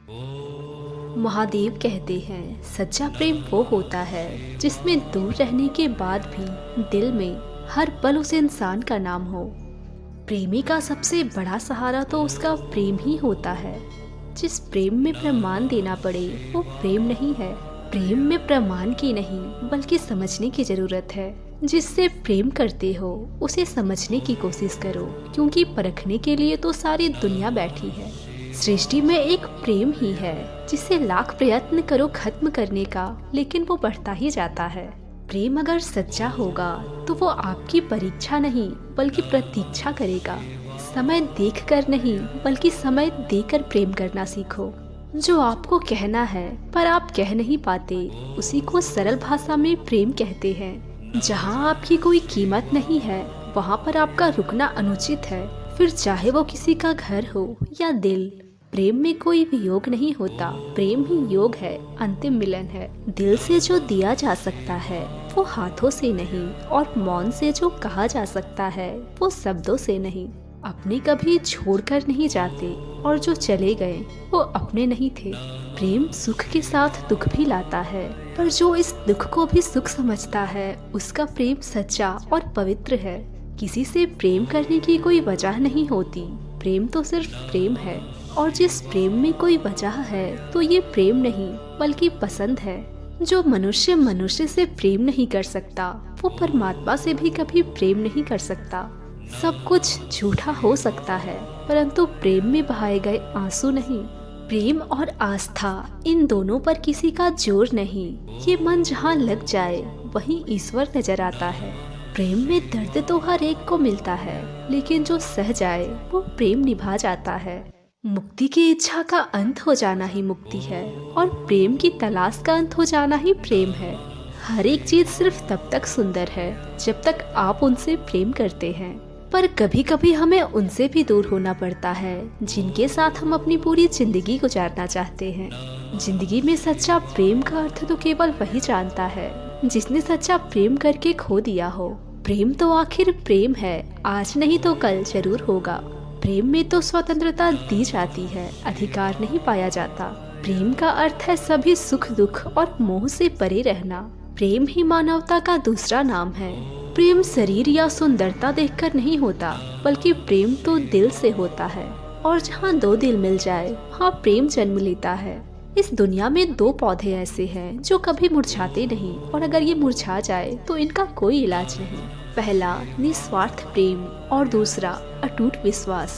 महादेव कहते हैं सच्चा प्रेम वो होता है जिसमें दूर रहने के बाद भी दिल में हर पल उस इंसान का नाम हो। प्रेमी का सबसे बड़ा सहारा तो उसका प्रेम ही होता है। जिस प्रेम में प्रमाण देना पड़े वो प्रेम नहीं है। प्रेम में प्रमाण की नहीं बल्कि समझने की जरूरत है। जिससे प्रेम करते हो उसे समझने की कोशिश करो, क्योंकि परखने के लिए तो सारी दुनिया बैठी है। सृष्टि में एक प्रेम ही है जिसे लाख प्रयत्न करो खत्म करने का, लेकिन वो बढ़ता ही जाता है। प्रेम अगर सच्चा होगा तो वो आपकी परीक्षा नहीं बल्कि प्रतीक्षा करेगा। समय देखकर नहीं बल्कि समय देकर प्रेम करना सीखो। जो आपको कहना है पर आप कह नहीं पाते, उसी को सरल भाषा में प्रेम कहते हैं। जहाँ आपकी कोई कीमत नहीं है वहाँ पर आपका रुकना अनुचित है, फिर चाहे वो किसी का घर हो या दिल। प्रेम में कोई वियोग नहीं होता, प्रेम ही योग है, अंतिम मिलन है। दिल से जो दिया जा सकता है वो हाथों से नहीं, और मौन से जो कहा जा सकता है वो शब्दों से नहीं। अपने कभी छोड़कर नहीं जाते, और जो चले गए वो अपने नहीं थे। प्रेम सुख के साथ दुख भी लाता है, पर जो इस दुख को भी सुख समझता है उसका प्रेम सच्चा और पवित्र है। किसी से प्रेम करने की कोई वजह नहीं होती, प्रेम तो सिर्फ प्रेम है। और जिस प्रेम में कोई वजह है तो ये प्रेम नहीं बल्कि पसंद है। जो मनुष्य मनुष्य से प्रेम नहीं कर सकता वो परमात्मा से भी कभी प्रेम नहीं कर सकता। सब कुछ झूठा हो सकता है, परंतु प्रेम में बहाए गए आंसू नहीं। प्रेम और आस्था इन दोनों पर किसी का जोर नहीं। ये मन जहाँ लग जाए वहीं ईश्वर नजर आता है। प्रेम में दर्द तो हर एक को मिलता है, लेकिन जो सह जाए वो प्रेम निभा जाता है। मुक्ति की इच्छा का अंत हो जाना ही मुक्ति है, और प्रेम की तलाश का अंत हो जाना ही प्रेम है। हर एक चीज सिर्फ तब तक सुंदर है जब तक आप उनसे प्रेम करते हैं, पर कभी कभी हमें उनसे भी दूर होना पड़ता है जिनके साथ हम अपनी पूरी जिंदगी गुजारना चाहते हैं। जिंदगी में सच्चा प्रेम का अर्थ तो केवल वही जानता है जिसने सच्चा प्रेम करके खो दिया हो। प्रेम तो आखिर प्रेम है, आज नहीं तो कल जरूर होगा। प्रेम में तो स्वतंत्रता दी जाती है, अधिकार नहीं पाया जाता। प्रेम का अर्थ है सभी सुख दुख और मोह से परे रहना। प्रेम ही मानवता का दूसरा नाम है। प्रेम शरीर या सुंदरता देखकर नहीं होता, बल्कि प्रेम तो दिल से होता है। और जहाँ दो दिल मिल जाए वहाँ प्रेम जन्म लेता है। इस दुनिया में दो पौधे ऐसे हैं जो कभी मुरझाते नहीं, और अगर ये मुरझा जाए तो इनका कोई इलाज नहीं। पहला निस्वार्थ प्रेम और दूसरा अटूट विश्वास।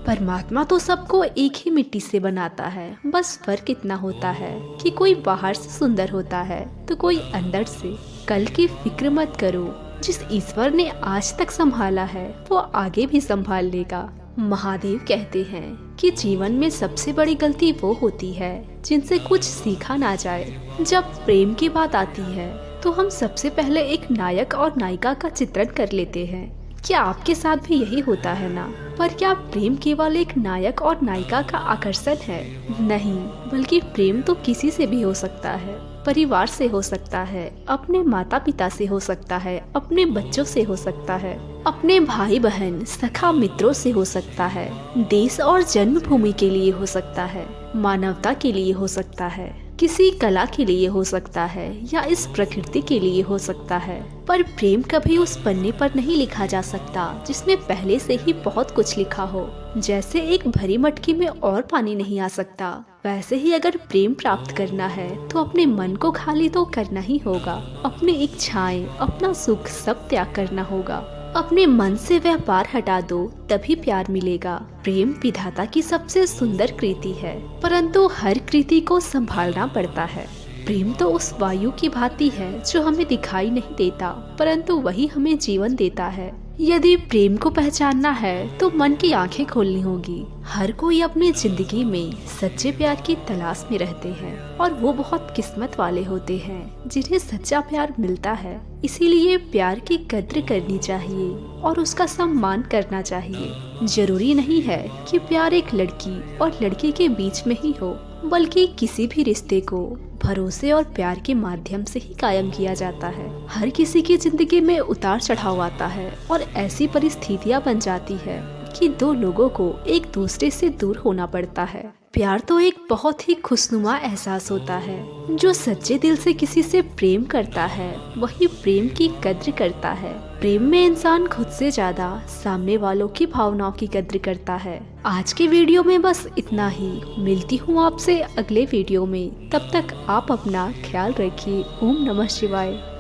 परमात्मा तो सबको एक ही मिट्टी से बनाता है, बस फर्क इतना होता है कि कोई बाहर से सुंदर होता है तो कोई अंदर से। कल की फिक्र मत करो, जिस ईश्वर ने आज तक संभाला है वो आगे भी संभाल लेगा। महादेव कहते हैं कि जीवन में सबसे बड़ी गलती वो होती है जिनसे कुछ सीखा ना जाए। जब प्रेम की बात आती है तो हम सबसे पहले एक नायक और नायिका का चित्रण कर लेते हैं। क्या आपके साथ भी यही होता है ना? पर क्या प्रेम केवल एक नायक और नायिका का आकर्षण है? नहीं, बल्कि प्रेम तो किसी से भी हो सकता है। परिवार से हो सकता है, अपने माता पिता से हो सकता है, अपने बच्चों से हो सकता है, अपने भाई बहन सखा मित्रों से हो सकता है, देश और जन्मभूमि के लिए हो सकता है, मानवता के लिए हो सकता है, किसी कला के लिए हो सकता है, या इस प्रकृति के लिए हो सकता है। पर प्रेम कभी उस पन्ने पर नहीं लिखा जा सकता जिसमें पहले से ही बहुत कुछ लिखा हो। जैसे एक भरी मटकी में और पानी नहीं आ सकता, वैसे ही अगर प्रेम प्राप्त करना है तो अपने मन को खाली तो करना ही होगा। अपनी इच्छाएं, अपना सुख सब त्याग करना होगा। अपने मन से व्यापार हटा दो, तभी प्यार मिलेगा। प्रेम विधाता की सबसे सुंदर कृति है, परंतु हर कृति को संभालना पड़ता है। प्रेम तो उस वायु की भांति है जो हमें दिखाई नहीं देता, परंतु वही हमें जीवन देता है। यदि प्रेम को पहचानना है तो मन की आंखें खोलनी होगी। हर कोई अपनी जिंदगी में सच्चे प्यार की तलाश में रहते हैं, और वो बहुत किस्मत वाले होते हैं जिन्हें सच्चा प्यार मिलता है। इसीलिए प्यार की कद्र करनी चाहिए और उसका सम्मान करना चाहिए। जरूरी नहीं है कि प्यार एक लड़की और लड़के के बीच में ही हो, बल्कि किसी भी रिश्ते को भरोसे और प्यार के माध्यम से ही कायम किया जाता है। हर किसी की जिंदगी में उतार चढ़ाव आता है, और ऐसी परिस्थितियां बन जाती है कि दो लोगों को एक दूसरे से दूर होना पड़ता है। प्यार तो एक बहुत ही खुशनुमा एहसास होता है। जो सच्चे दिल से किसी से प्रेम करता है वही प्रेम की कद्र करता है। प्रेम में इंसान खुद से ज्यादा सामने वालों की भावनाओं की कद्र करता है। आज के वीडियो में बस इतना ही। मिलती हूँ आपसे अगले वीडियो में। तब तक आप अपना ख्याल रखिए। ओम नमः शिवाय।